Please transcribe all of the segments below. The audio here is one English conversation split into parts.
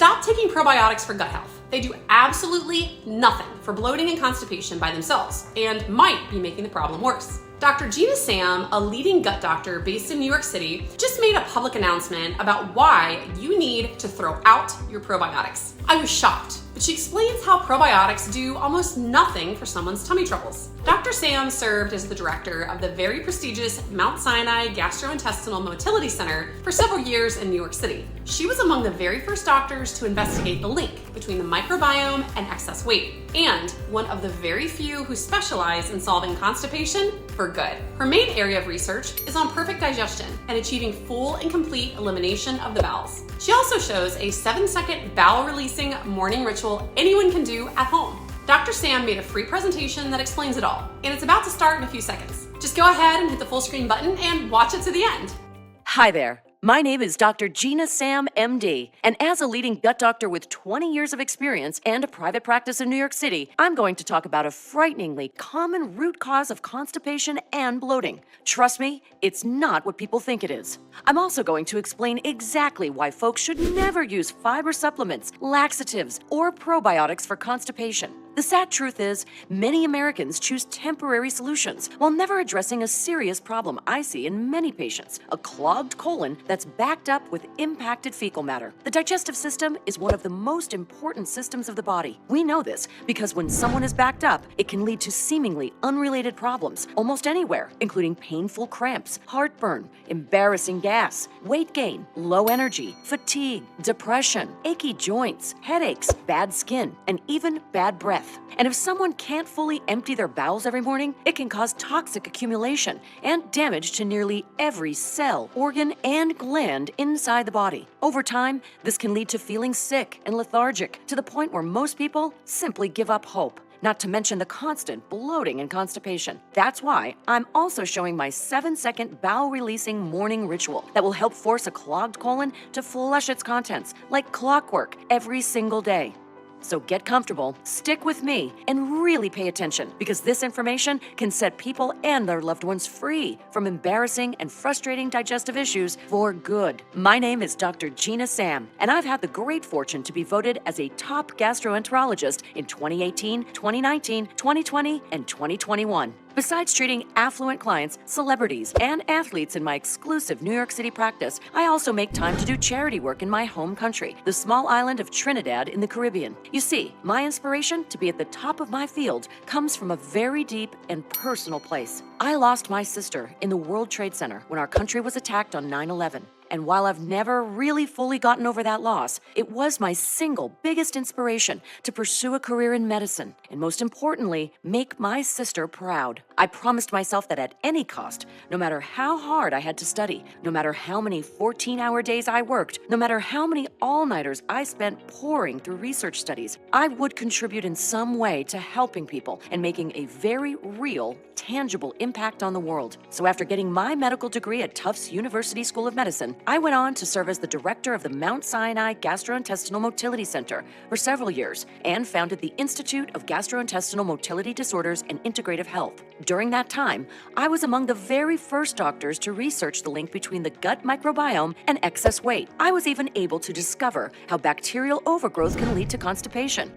Stop taking probiotics for gut health. They do absolutely nothing for bloating and constipation by themselves and might be making the problem worse. Dr. Gina Sam, a leading gut doctor based in New York City, just made a public announcement about why you need to throw out your probiotics. I was shocked, but she explains how probiotics do almost nothing for someone's tummy troubles. Dr. Sam served as the director of the very prestigious Mount Sinai Gastrointestinal Motility Center for several years in New York City. She was among the very first doctors to investigate the link between the microbiome and excess weight, and one of the very few who specialize in solving constipation for good. Her main area of research is on perfect digestion and achieving full and complete elimination of the bowels. She also shows a 7-second bowel releasing morning ritual anyone can do at home. Dr. Sam made a free presentation that explains it all, and it's about to start in a few seconds. Just go ahead and hit the full screen button and watch it to the end. Hi there. My name is Dr. Gina Sam, MD, and as a leading gut doctor with 20 years of experience and a private practice in New York City, I'm going to talk about a frighteningly common root cause of constipation and bloating. Trust me, it's not what people think it is. I'm also going to explain exactly why folks should never use fiber supplements, laxatives, or probiotics for constipation. The sad truth is, many Americans choose temporary solutions while never addressing a serious problem I see in many patients, a clogged colon that's backed up with impacted fecal matter. The digestive system is one of the most important systems of the body. We know this because when someone is backed up, it can lead to seemingly unrelated problems almost anywhere, including painful cramps, heartburn, embarrassing gas, weight gain, low energy, fatigue, depression, achy joints, headaches, bad skin, and even bad breath. And if someone can't fully empty their bowels every morning, it can cause toxic accumulation and damage to nearly every cell, organ, and gland inside the body. Over time, this can lead to feeling sick and lethargic to the point where most people simply give up hope. Not to mention the constant bloating and constipation. That's why I'm also showing my 7-second bowel-releasing morning ritual that will help force a clogged colon to flush its contents like clockwork every single day. So get comfortable, stick with me, and really pay attention because this information can set people and their loved ones free from embarrassing and frustrating digestive issues for good. My name is Dr. Gina Sam, and I've had the great fortune to be voted as a top gastroenterologist in 2018, 2019, 2020, and 2021. Besides treating affluent clients, celebrities, and athletes in my exclusive New York City practice, I also make time to do charity work in my home country, the small island of Trinidad in the Caribbean. You see, my inspiration to be at the top of my field comes from a very deep and personal place. I lost my sister in the World Trade Center when our country was attacked on 9/11. And while I've never really fully gotten over that loss, it was my single biggest inspiration to pursue a career in medicine, and most importantly, make my sister proud. I promised myself that at any cost, no matter how hard I had to study, no matter how many 14-hour days I worked, no matter how many all-nighters I spent pouring through research studies, I would contribute in some way to helping people and making a very real, tangible impact on the world. So after getting my medical degree at Tufts University School of Medicine, I went on to serve as the director of the Mount Sinai Gastrointestinal Motility Center for several years and founded the Institute of Gastrointestinal Motility Disorders and Integrative Health. During that time, I was among the very first doctors to research the link between the gut microbiome and excess weight. I was even able to discover how bacterial overgrowth can lead to constipation.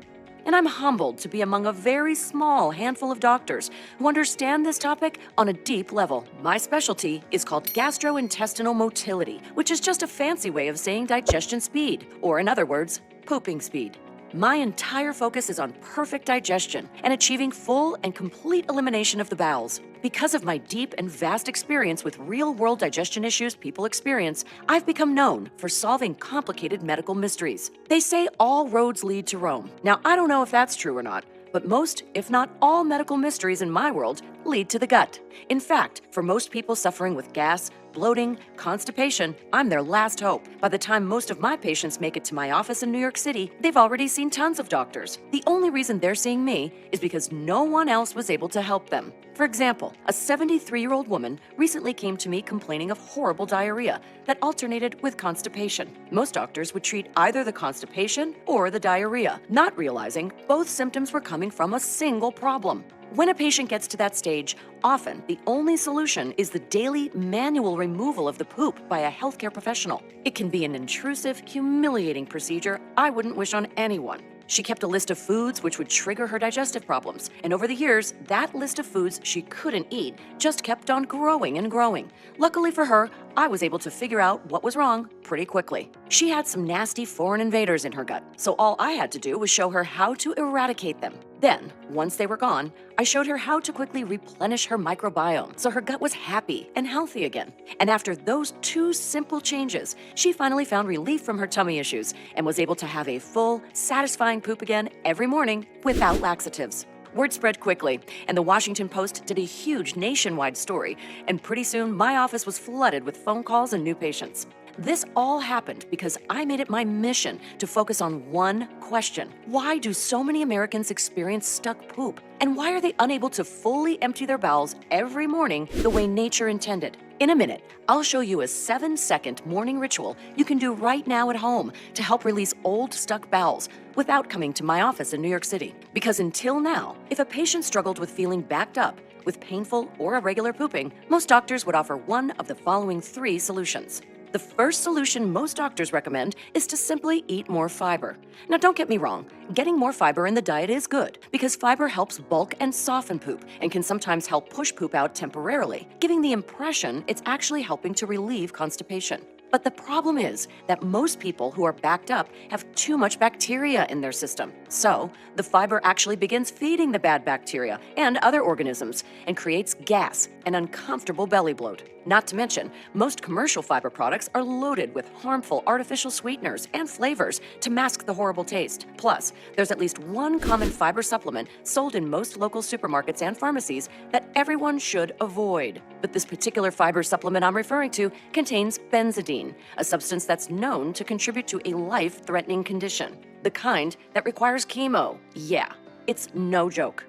And I'm humbled to be among a very small handful of doctors who understand this topic on a deep level. My specialty is called gastrointestinal motility, which is just a fancy way of saying digestion speed, or in other words, pooping speed. My entire focus is on perfect digestion and achieving full and complete elimination of the bowels. Because of my deep and vast experience with real-world digestion issues people experience, I've become known for solving complicated medical mysteries. They say all roads lead to Rome. Now, I don't know if that's true or not, but most, if not all, medical mysteries in my world lead to the gut. In fact, for most people suffering with gas, bloating, constipation, I'm their last hope. By the time most of my patients make it to my office in New York City, they've already seen tons of doctors. The only reason they're seeing me is because no one else was able to help them. For example, a 73-year-old woman recently came to me complaining of horrible diarrhea that alternated with constipation. Most doctors would treat either the constipation or the diarrhea, not realizing both symptoms were coming from a single problem. When a patient gets to that stage, often the only solution is the daily manual removal of the poop by a healthcare professional. It can be an intrusive, humiliating procedure I wouldn't wish on anyone. She kept a list of foods which would trigger her digestive problems, and over the years, that list of foods she couldn't eat just kept on growing and growing. Luckily for her, I was able to figure out what was wrong pretty quickly. She had some nasty foreign invaders in her gut, so all I had to do was show her how to eradicate them. Then, once they were gone, I showed her how to quickly replenish her microbiome so her gut was happy and healthy again. And after those two simple changes, she finally found relief from her tummy issues and was able to have a full, satisfying poop again every morning without laxatives. Word spread quickly, and the Washington Post did a huge nationwide story, and pretty soon my office was flooded with phone calls and new patients. This all happened because I made it my mission to focus on one question. Why do so many Americans experience stuck poop? And why are they unable to fully empty their bowels every morning the way nature intended? In a minute, I'll show you a 7-second morning ritual you can do right now at home to help release old stuck bowels without coming to my office in New York City. Because until now, if a patient struggled with feeling backed up, with painful or irregular pooping, most doctors would offer one of the following 3 solutions. The first solution most doctors recommend is to simply eat more fiber. Now, don't get me wrong, getting more fiber in the diet is good because fiber helps bulk and soften poop and can sometimes help push poop out temporarily, giving the impression it's actually helping to relieve constipation. But the problem is that most people who are backed up have too much bacteria in their system. So, the fiber actually begins feeding the bad bacteria and other organisms and creates gas and uncomfortable belly bloat. Not to mention, most commercial fiber products are loaded with harmful artificial sweeteners and flavors to mask the horrible taste. Plus, there's at least one common fiber supplement sold in most local supermarkets and pharmacies that everyone should avoid. But this particular fiber supplement I'm referring to contains benzidine, a substance that's known to contribute to a life-threatening condition. The kind that requires chemo. Yeah, it's no joke.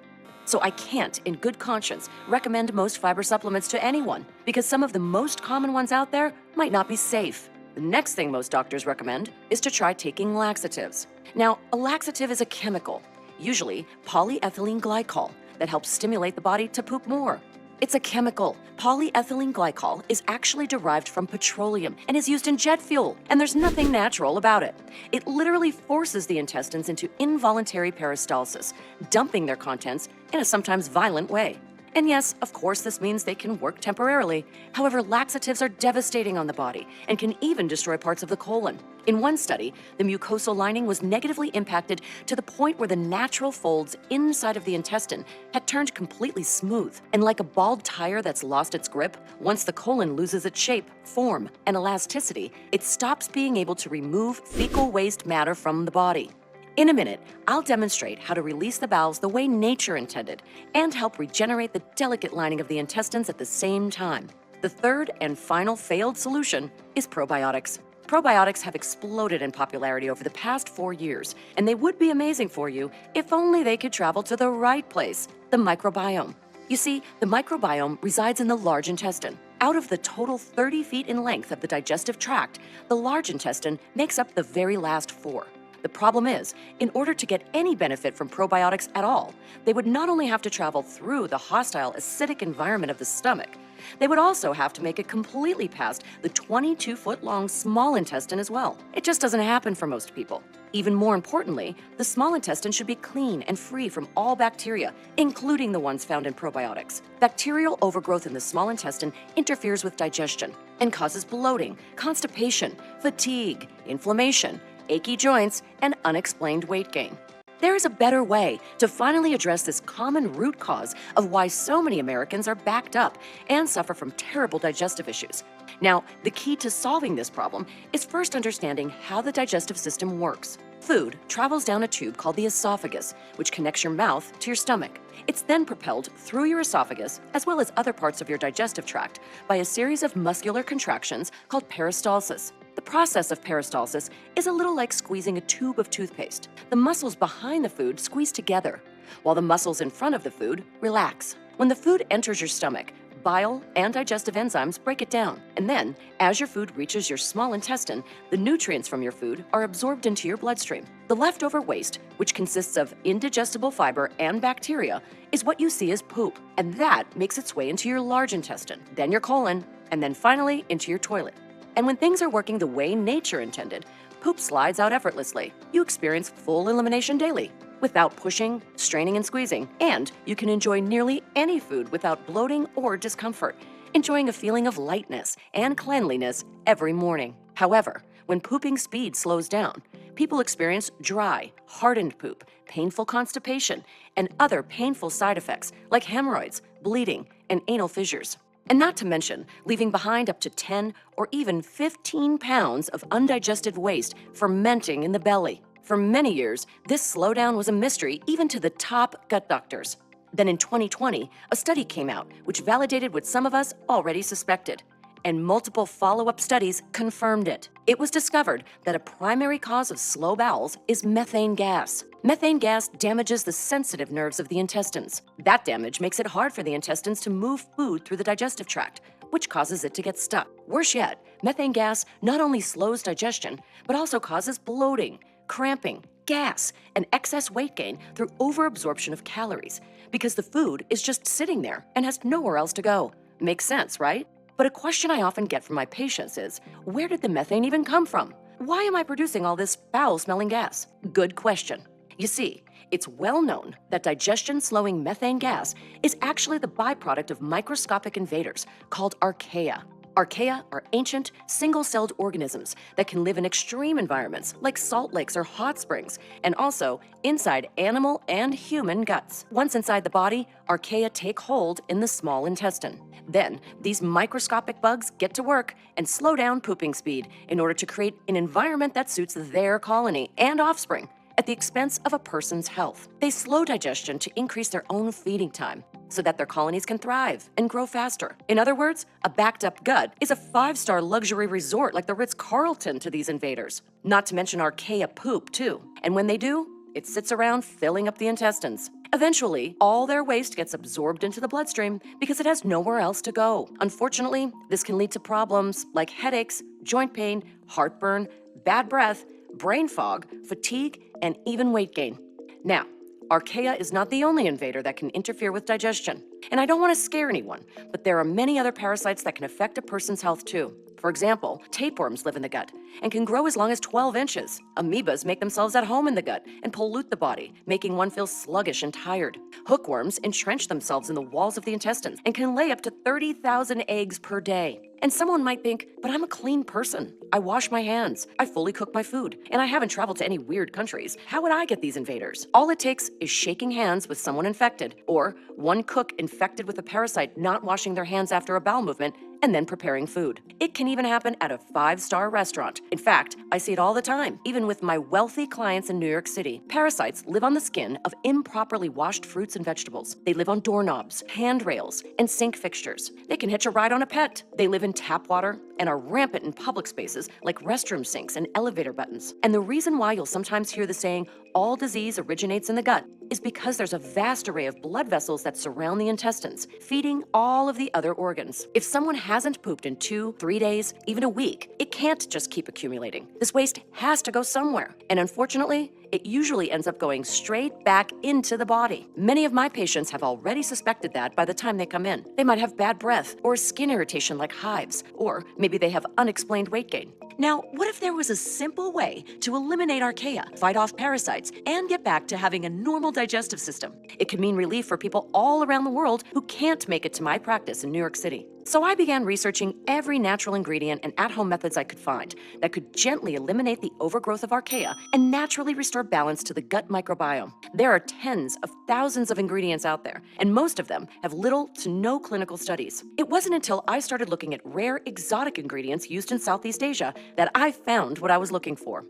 So I can't, in good conscience, recommend most fiber supplements to anyone because some of the most common ones out there might not be safe. The next thing most doctors recommend is to try taking laxatives. Now, a laxative is a chemical, usually polyethylene glycol, that helps stimulate the body to poop more. It's a chemical. Polyethylene glycol is actually derived from petroleum and is used in jet fuel, and there's nothing natural about it. It literally forces the intestines into involuntary peristalsis, dumping their contents in a sometimes violent way. And yes, of course, this means they can work temporarily. However, laxatives are devastating on the body and can even destroy parts of the colon. In one study, the mucosal lining was negatively impacted to the point where the natural folds inside of the intestine had turned completely smooth. And like a bald tire that's lost its grip, once the colon loses its shape, form, and elasticity, it stops being able to remove fecal waste matter from the body. In a minute, I'll demonstrate how to release the bowels the way nature intended and help regenerate the delicate lining of the intestines at the same time. The third and final failed solution is probiotics. Probiotics have exploded in popularity over the past 4 years, and they would be amazing for you if only they could travel to the right place, the microbiome. You see, the microbiome resides in the large intestine. Out of the total 30 feet in length of the digestive tract, the large intestine makes up the very last 4. The problem is, in order to get any benefit from probiotics at all, they would not only have to travel through the hostile acidic environment of the stomach, they would also have to make it completely past the 22-foot-long small intestine as well. It just doesn't happen for most people. Even more importantly, the small intestine should be clean and free from all bacteria, including the ones found in probiotics. Bacterial overgrowth in the small intestine interferes with digestion and causes bloating, constipation, fatigue, inflammation, achy joints, and unexplained weight gain. There is a better way to finally address this common root cause of why so many Americans are backed up and suffer from terrible digestive issues. Now, the key to solving this problem is first understanding how the digestive system works. Food travels down a tube called the esophagus, which connects your mouth to your stomach. It's then propelled through your esophagus, as well as other parts of your digestive tract, by a series of muscular contractions called peristalsis. The process of peristalsis is a little like squeezing a tube of toothpaste. The muscles behind the food squeeze together, while the muscles in front of the food relax. When the food enters your stomach, bile and digestive enzymes break it down. And then, as your food reaches your small intestine, the nutrients from your food are absorbed into your bloodstream. The leftover waste, which consists of indigestible fiber and bacteria, is what you see as poop, and that makes its way into your large intestine, then your colon, and then finally into your toilet. And when things are working the way nature intended, poop slides out effortlessly. You experience full elimination daily, without pushing, straining, and squeezing, and you can enjoy nearly any food without bloating or discomfort, enjoying a feeling of lightness and cleanliness every morning. However, when pooping speed slows down, people experience dry, hardened poop, painful constipation, and other painful side effects like hemorrhoids, bleeding, and anal fissures. And not to mention, leaving behind up to 10 or even 15 pounds of undigested waste fermenting in the belly. For many years, this slowdown was a mystery even to the top gut doctors. Then in 2020, a study came out which validated what some of us already suspected, and multiple follow-up studies confirmed it. It was discovered that a primary cause of slow bowels is methane gas. Methane gas damages the sensitive nerves of the intestines. That damage makes it hard for the intestines to move food through the digestive tract, which causes it to get stuck. Worse yet, methane gas not only slows digestion, but also causes bloating, cramping, gas, and excess weight gain through overabsorption of calories, because the food is just sitting there and has nowhere else to go. Makes sense, right? But a question I often get from my patients is, where did the methane even come from? Why am I producing all this foul-smelling gas? Good question. You see, it's well known that digestion-slowing methane gas is actually the byproduct of microscopic invaders called archaea. Archaea are ancient, single-celled organisms that can live in extreme environments like salt lakes or hot springs, and also inside animal and human guts. Once inside the body, archaea take hold in the small intestine. Then, these microscopic bugs get to work and slow down pooping speed in order to create an environment that suits their colony and offspring at the expense of a person's health. They slow digestion to increase their own feeding time so that their colonies can thrive and grow faster. In other words, a backed-up gut is a 5-star luxury resort like the Ritz-Carlton to these invaders. Not to mention archaea poop, too. And when they do, it sits around filling up the intestines. Eventually, all their waste gets absorbed into the bloodstream because it has nowhere else to go. Unfortunately, this can lead to problems like headaches, joint pain, heartburn, bad breath, brain fog, fatigue, and even weight gain. Now, archaea is not the only invader that can interfere with digestion. And I don't want to scare anyone, but there are many other parasites that can affect a person's health too. For example, tapeworms live in the gut and can grow as long as 12 inches. Amoebas make themselves at home in the gut and pollute the body, making one feel sluggish and tired. Hookworms entrench themselves in the walls of the intestines and can lay up to 30,000 eggs per day. And someone might think, but I'm a clean person. I wash my hands, I fully cook my food, and I haven't traveled to any weird countries. How would I get these invaders? All it takes is shaking hands with someone infected, or one cook infected with a parasite not washing their hands after a bowel movement, and then preparing food. It can even happen at a 5-star restaurant. In fact, I see it all the time, even with my wealthy clients in New York City. Parasites live on the skin of improperly washed fruits and vegetables. They live on doorknobs, handrails, and sink fixtures. They can hitch a ride on a pet. They live in tap water and are rampant in public spaces like restroom sinks and elevator buttons. And the reason why you'll sometimes hear the saying, all disease originates in the gut, is because there's a vast array of blood vessels that surround the intestines, feeding all of the other organs. If someone hasn't pooped in 2-3 days, even a week, it can't just keep accumulating. This waste has to go somewhere. And unfortunately, it usually ends up going straight back into the body. Many of my patients have already suspected that by the time they come in. They might have bad breath or skin irritation like hives, or maybe they have unexplained weight gain. Now, what if there was a simple way to eliminate archaea, fight off parasites, and get back to having a normal digestive system? It could mean relief for people all around the world who can't make it to my practice in New York City. So I began researching every natural ingredient and at-home methods I could find that could gently eliminate the overgrowth of archaea and naturally restore balance to the gut microbiome. There are tens of thousands of ingredients out there, and most of them have little to no clinical studies. It wasn't until I started looking at rare exotic ingredients used in Southeast Asia that I found what I was looking for.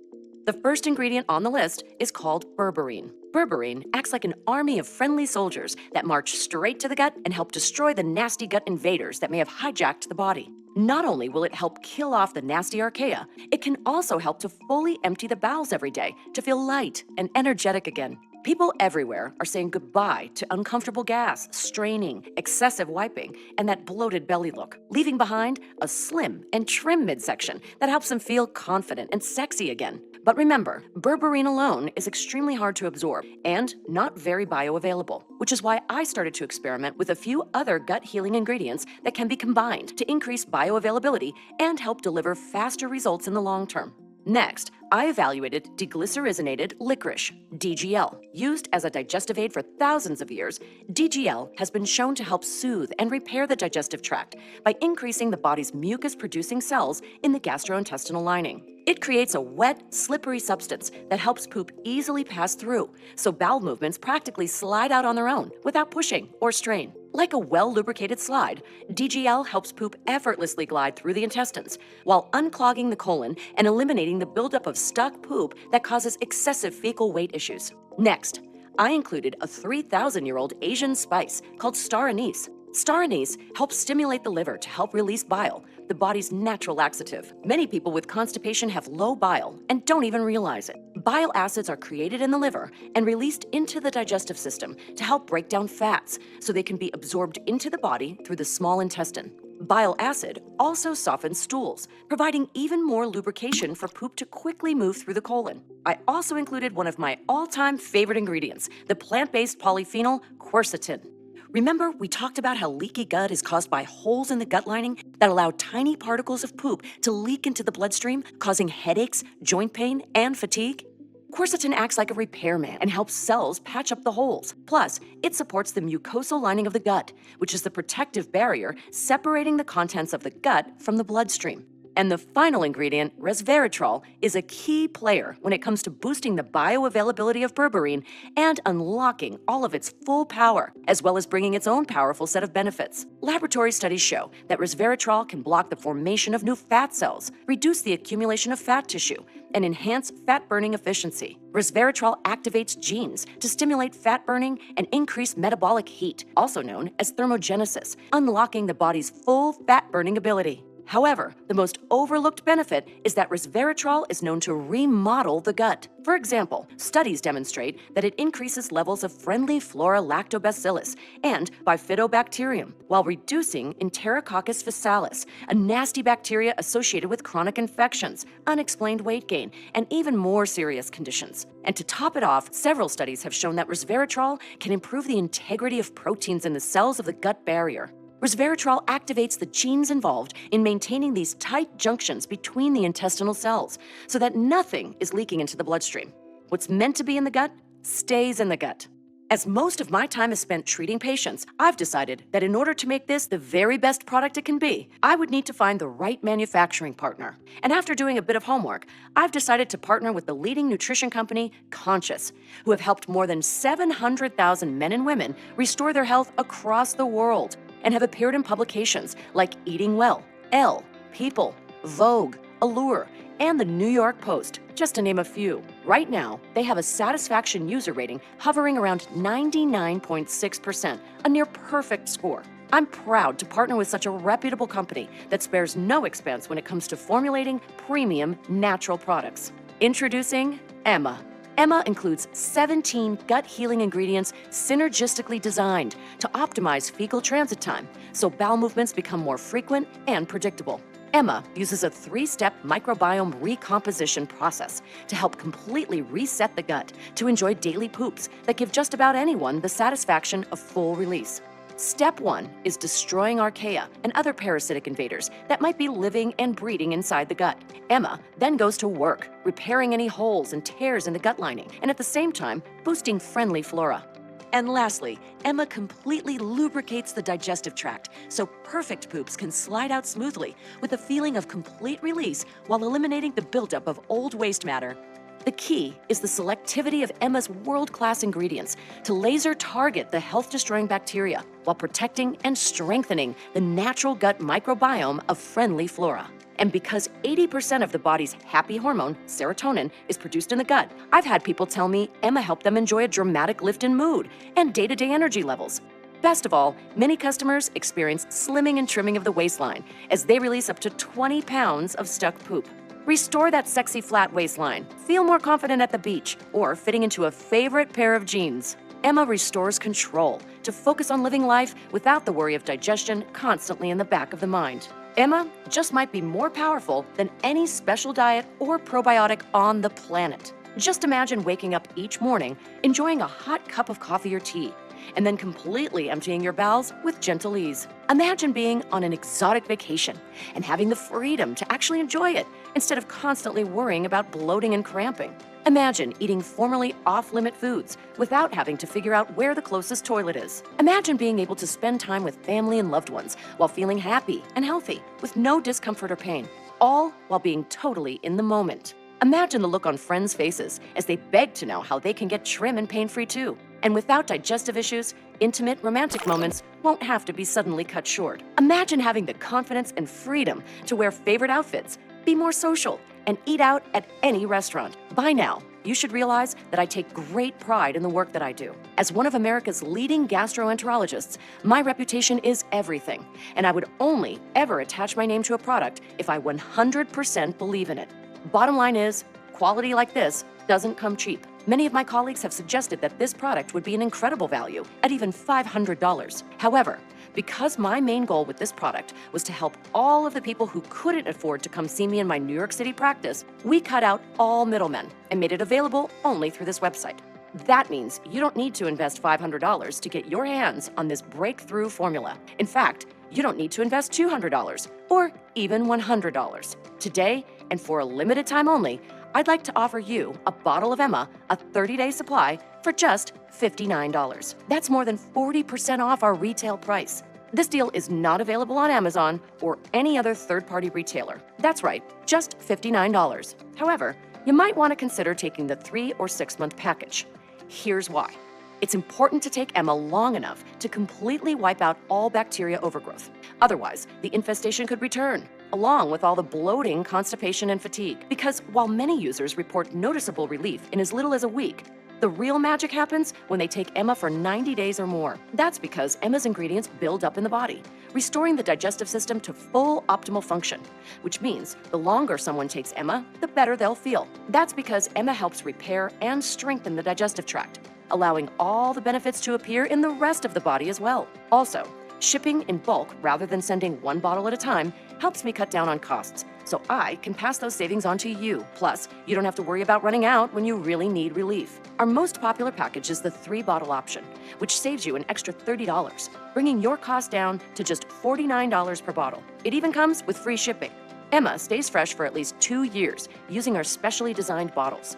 The first ingredient on the list is called berberine. Berberine acts like an army of friendly soldiers that march straight to the gut and help destroy the nasty gut invaders that may have hijacked the body. Not only will it help kill off the nasty archaea, it can also help to fully empty the bowels every day to feel light and energetic again. People everywhere are saying goodbye to uncomfortable gas, straining, excessive wiping, and that bloated belly look, leaving behind a slim and trim midsection that helps them feel confident and sexy again. But remember, berberine alone is extremely hard to absorb and not very bioavailable, which is why I started to experiment with a few other gut healing ingredients that can be combined to increase bioavailability and help deliver faster results in the long term. Next, I evaluated deglycerinated licorice, DGL. Used as a digestive aid for thousands of years, DGL has been shown to help soothe and repair the digestive tract by increasing the body's mucus-producing cells in the gastrointestinal lining. It creates a wet, slippery substance that helps poop easily pass through, so bowel movements practically slide out on their own without pushing or strain. Like a well-lubricated slide, DGL helps poop effortlessly glide through the intestines while unclogging the colon and eliminating the buildup of stuck poop that causes excessive fecal weight issues. Next, I included a 3,000-year-old Asian spice called star anise. Star anise helps stimulate the liver to help release bile, the body's natural laxative. Many people with constipation have low bile and don't even realize it. Bile acids are created in the liver and released into the digestive system to help break down fats so they can be absorbed into the body through the small intestine. Bile acid also softens stools, providing even more lubrication for poop to quickly move through the colon. I also included one of my all-time favorite ingredients, the plant-based polyphenol quercetin. Remember, we talked about how leaky gut is caused by holes in the gut lining that allow tiny particles of poop to leak into the bloodstream, causing headaches, joint pain, and fatigue? Quercetin acts like a repairman and helps cells patch up the holes. Plus, it supports the mucosal lining of the gut, which is the protective barrier separating the contents of the gut from the bloodstream. And the final ingredient, resveratrol, is a key player when it comes to boosting the bioavailability of berberine and unlocking all of its full power, as well as bringing its own powerful set of benefits. Laboratory studies show that resveratrol can block the formation of new fat cells, reduce the accumulation of fat tissue, and enhance fat-burning efficiency. Resveratrol activates genes to stimulate fat burning and increase metabolic heat, also known as thermogenesis, unlocking the body's full fat-burning ability. However, the most overlooked benefit is that resveratrol is known to remodel the gut. For example, studies demonstrate that it increases levels of friendly flora lactobacillus and bifidobacterium while reducing enterococcus faecalis, a nasty bacteria associated with chronic infections, unexplained weight gain, and even more serious conditions. And to top it off, several studies have shown that resveratrol can improve the integrity of proteins in the cells of the gut barrier. Resveratrol activates the genes involved in maintaining these tight junctions between the intestinal cells so that nothing is leaking into the bloodstream. What's meant to be in the gut stays in the gut. As most of my time is spent treating patients, I've decided that in order to make this the very best product it can be, I would need to find the right manufacturing partner. And after doing a bit of homework, I've decided to partner with the leading nutrition company, Conscious, who have helped more than 700,000 men and women restore their health across the world, and have appeared in publications like Eating Well, Elle, People, Vogue, Allure, and the New York Post, just to name a few. Right now, they have a satisfaction user rating hovering around 99.6%, a near perfect score. I'm proud to partner with such a reputable company that spares no expense when it comes to formulating premium natural products. Introducing Emma. Emma includes 17 gut-healing ingredients synergistically designed to optimize fecal transit time so bowel movements become more frequent and predictable. Emma uses a 3-step microbiome recomposition process to help completely reset the gut to enjoy daily poops that give just about anyone the satisfaction of full release. Step 1 is destroying archaea and other parasitic invaders that might be living and breeding inside the gut. Emma then goes to work, repairing any holes and tears in the gut lining, and at the same time, boosting friendly flora. And lastly, Emma completely lubricates the digestive tract so perfect poops can slide out smoothly with a feeling of complete release while eliminating the buildup of old waste matter. The key is the selectivity of Emma's world-class ingredients to laser target the health-destroying bacteria while protecting and strengthening the natural gut microbiome of friendly flora. And because 80% of the body's happy hormone, serotonin, is produced in the gut, I've had people tell me Emma helped them enjoy a dramatic lift in mood and day-to-day energy levels. Best of all, many customers experience slimming and trimming of the waistline as they release up to 20 pounds of stuck poop. Restore that sexy flat waistline. Feel more confident at the beach or fitting into a favorite pair of jeans. Emma restores control to focus on living life without the worry of digestion constantly in the back of the mind. Emma just might be more powerful than any special diet or probiotic on the planet. Just imagine waking up each morning, enjoying a hot cup of coffee or tea, and then completely emptying your bowels with gentle ease. Imagine being on an exotic vacation and having the freedom to actually enjoy it instead of constantly worrying about bloating and cramping. Imagine eating formerly off-limit foods without having to figure out where the closest toilet is. Imagine being able to spend time with family and loved ones while feeling happy and healthy with no discomfort or pain, all while being totally in the moment. Imagine the look on friends' faces as they beg to know how they can get trim and pain-free too. And without digestive issues, intimate romantic moments won't have to be suddenly cut short. Imagine having the confidence and freedom to wear favorite outfits, be more social, and eat out at any restaurant. By now, you should realize that I take great pride in the work that I do. As one of America's leading gastroenterologists, my reputation is everything, and I would only ever attach my name to a product if I 100% believe in it. Bottom line is, quality like this doesn't come cheap. Many of my colleagues have suggested that this product would be an incredible value at even $500. However, because my main goal with this product was to help all of the people who couldn't afford to come see me in my New York City practice, we cut out all middlemen and made it available only through this website. That means you don't need to invest $500 to get your hands on this breakthrough formula. In fact, you don't need to invest $200 or even $100. Today, and for a limited time only, I'd like to offer you a bottle of Emma, a 30-day supply, for just $59. That's more than 40% off our retail price. This deal is not available on Amazon or any other third-party retailer. That's right, just $59. However, you might want to consider taking the 3 or 6 month package. Here's why. It's important to take Emma long enough to completely wipe out all bacteria overgrowth. Otherwise, the infestation could return, along with all the bloating, constipation, and fatigue. Because while many users report noticeable relief in as little as a week, the real magic happens when they take Emma for 90 days or more. That's because Emma's ingredients build up in the body, restoring the digestive system to full optimal function, which means the longer someone takes Emma, the better they'll feel. That's because Emma helps repair and strengthen the digestive tract, allowing all the benefits to appear in the rest of the body as well. Also, shipping in bulk rather than sending one bottle at a time helps me cut down on costs, so I can pass those savings on to you. Plus, you don't have to worry about running out when you really need relief. Our most popular package is the 3-bottle option, which saves you an extra $30, bringing your cost down to just $49 per bottle. It even comes with free shipping. Emma stays fresh for at least 2 years using our specially designed bottles.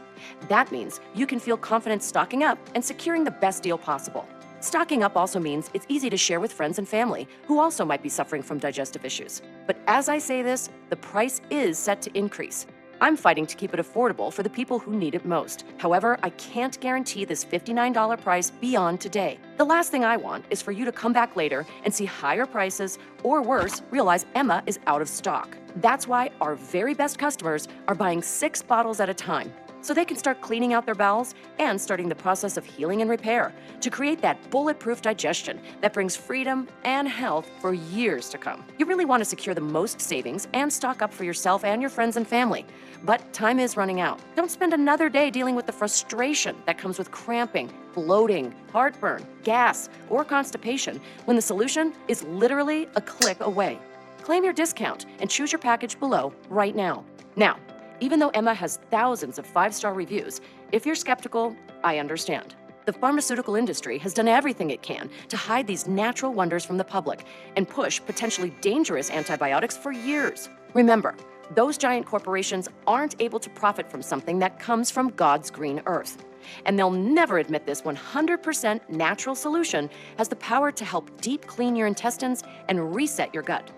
That means you can feel confident stocking up and securing the best deal possible. Stocking up also means it's easy to share with friends and family who also might be suffering from digestive issues. But as I say this, the price is set to increase. I'm fighting to keep it affordable for the people who need it most. However, I can't guarantee this $59 price beyond today. The last thing I want is for you to come back later and see higher prices, or worse, realize Emma is out of stock. That's why our very best customers are buying 6 bottles at a time, so they can start cleaning out their bowels and starting the process of healing and repair to create that bulletproof digestion that brings freedom and health for years to come. You really want to secure the most savings and stock up for yourself and your friends and family, but time is running out. Don't spend another day dealing with the frustration that comes with cramping, bloating, heartburn, gas, or constipation when the solution is literally a click away. Claim your discount and choose your package below right now. Now, even though Emma has thousands of 5-star reviews, if you're skeptical, I understand. The pharmaceutical industry has done everything it can to hide these natural wonders from the public and push potentially dangerous antibiotics for years. Remember, those giant corporations aren't able to profit from something that comes from God's green earth. And they'll never admit this 100% natural solution has the power to help deep clean your intestines and reset your gut.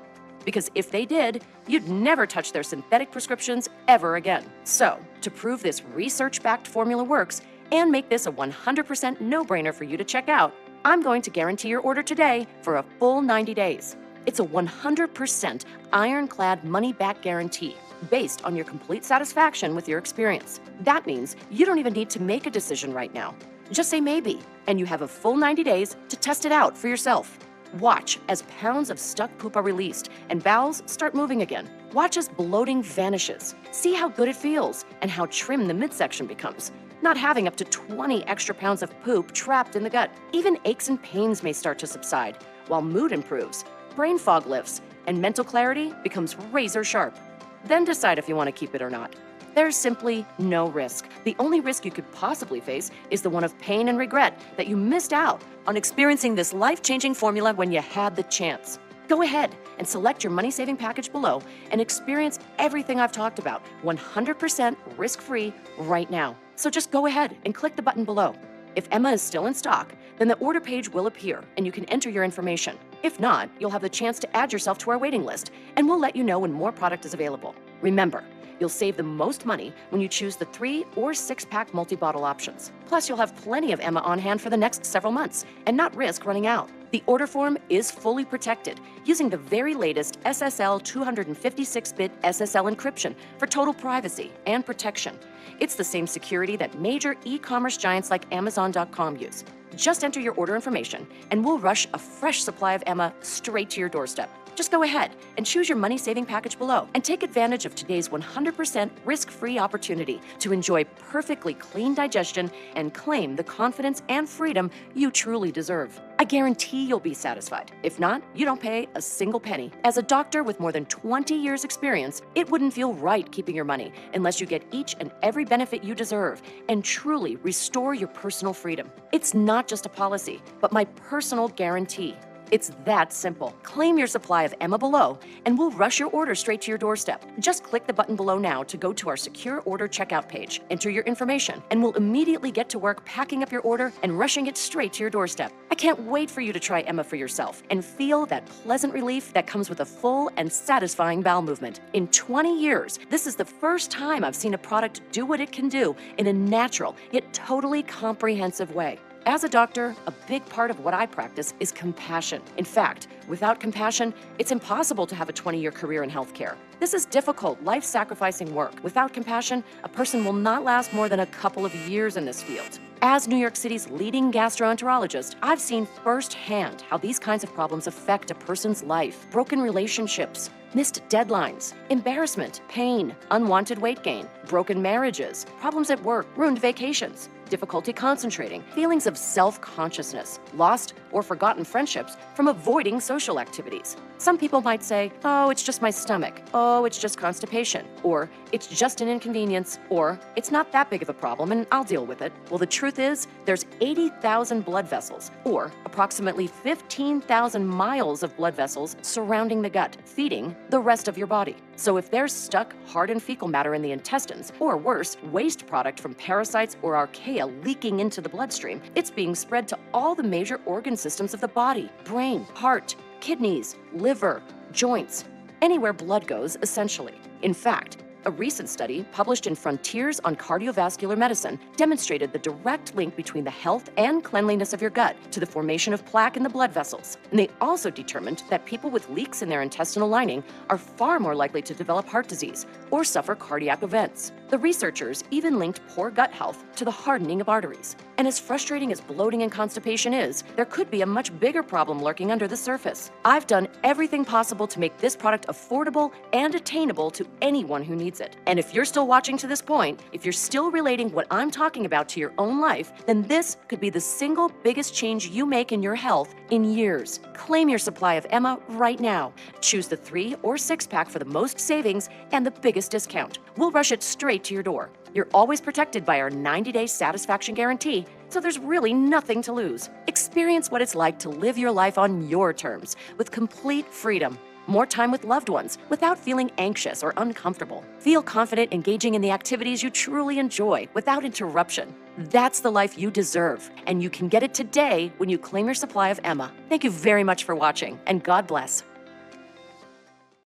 Because if they did, you'd never touch their synthetic prescriptions ever again. So, to prove this research-backed formula works and make this a 100% no-brainer for you to check out, I'm going to guarantee your order today for a full 90 days. It's a 100% ironclad money-back guarantee based on your complete satisfaction with your experience. That means you don't even need to make a decision right now. Just say maybe, and you have a full 90 days to test it out for yourself. Watch as pounds of stuck poop are released and bowels start moving again. Watch as bloating vanishes. See how good it feels and how trim the midsection becomes. Not having up to 20 extra pounds of poop trapped in the gut. Even aches and pains may start to subside, while mood improves, brain fog lifts, and mental clarity becomes razor sharp. Then decide if you want to keep it or not. There's simply no risk. The only risk you could possibly face is the one of pain and regret that you missed out on experiencing this life-changing formula when you had the chance. Go ahead and select your money-saving package below and experience everything I've talked about 100% risk-free right now. So just go ahead and click the button below. If Emma is still in stock, then the order page will appear and you can enter your information. If not, you'll have the chance to add yourself to our waiting list and we'll let you know when more product is available. Remember, you'll save the most money when you choose the 3 or 6-pack multi-bottle options. Plus, you'll have plenty of Emma on hand for the next several months and not risk running out. The order form is fully protected using the very latest SSL 256-bit SSL encryption for total privacy and protection. It's the same security that major e-commerce giants like Amazon.com use. Just enter your order information and we'll rush a fresh supply of Emma straight to your doorstep. Just go ahead and choose your money-saving package below and take advantage of today's 100% risk-free opportunity to enjoy perfectly clean digestion and claim the confidence and freedom you truly deserve. I guarantee you'll be satisfied. If not, you don't pay a single penny. As a doctor with more than 20 years experience, it wouldn't feel right keeping your money unless you get each and every benefit you deserve and truly restore your personal freedom. It's not just a policy, but my personal guarantee. It's that simple. Claim your supply of Emma below, and we'll rush your order straight to your doorstep. Just click the button below now to go to our secure order checkout page. Enter your information, and we'll immediately get to work packing up your order and rushing it straight to your doorstep. I can't wait for you to try Emma for yourself and feel that pleasant relief that comes with a full and satisfying bowel movement. In 20 years, this is the first time I've seen a product do what it can do in a natural, yet totally comprehensive way. As a doctor, a big part of what I practice is compassion. In fact, without compassion, it's impossible to have a 20-year career in healthcare. This is difficult, life-sacrificing work. Without compassion, a person will not last more than a couple of years in this field. As New York City's leading gastroenterologist, I've seen firsthand how these kinds of problems affect a person's life. Broken relationships, missed deadlines, embarrassment, pain, unwanted weight gain, broken marriages, problems at work, ruined vacations, difficulty concentrating, feelings of self-consciousness, lost or forgotten friendships from avoiding social activities. Some people might say, oh, it's just my stomach. Oh, it's just constipation. Or it's just an inconvenience. Or it's not that big of a problem and I'll deal with it. Well, the truth is there's 80,000 blood vessels, or approximately 15,000 miles of blood vessels surrounding the gut, feeding the rest of your body. So if there's stuck, hardened fecal matter in the intestines, or worse, waste product from parasites or archaea leaking into the bloodstream, it's being spread to all the major organ systems of the body: brain, heart, kidneys, liver, joints, anywhere blood goes, essentially. In fact, a recent study published in Frontiers on Cardiovascular Medicine demonstrated the direct link between the health and cleanliness of your gut to the formation of plaque in the blood vessels. And they also determined that people with leaks in their intestinal lining are far more likely to develop heart disease or suffer cardiac events. The researchers even linked poor gut health to the hardening of arteries. And as frustrating as bloating and constipation is, there could be a much bigger problem lurking under the surface. I've done everything possible to make this product affordable and attainable to anyone who needs it. And if you're still watching to this point, if you're still relating what I'm talking about to your own life, then this could be the single biggest change you make in your health in years. Claim your supply of Emma right now. Choose the 3 or 6-pack for the most savings and the biggest discount. We'll rush it straight to your door. You're always protected by our 90-day satisfaction guarantee, so there's really nothing to lose. Experience what it's like to live your life on your terms with complete freedom. More time with loved ones without feeling anxious or uncomfortable. Feel confident engaging in the activities you truly enjoy without interruption. That's the life you deserve, and you can get it today when you claim your supply of Emma. Thank you very much for watching, and God bless.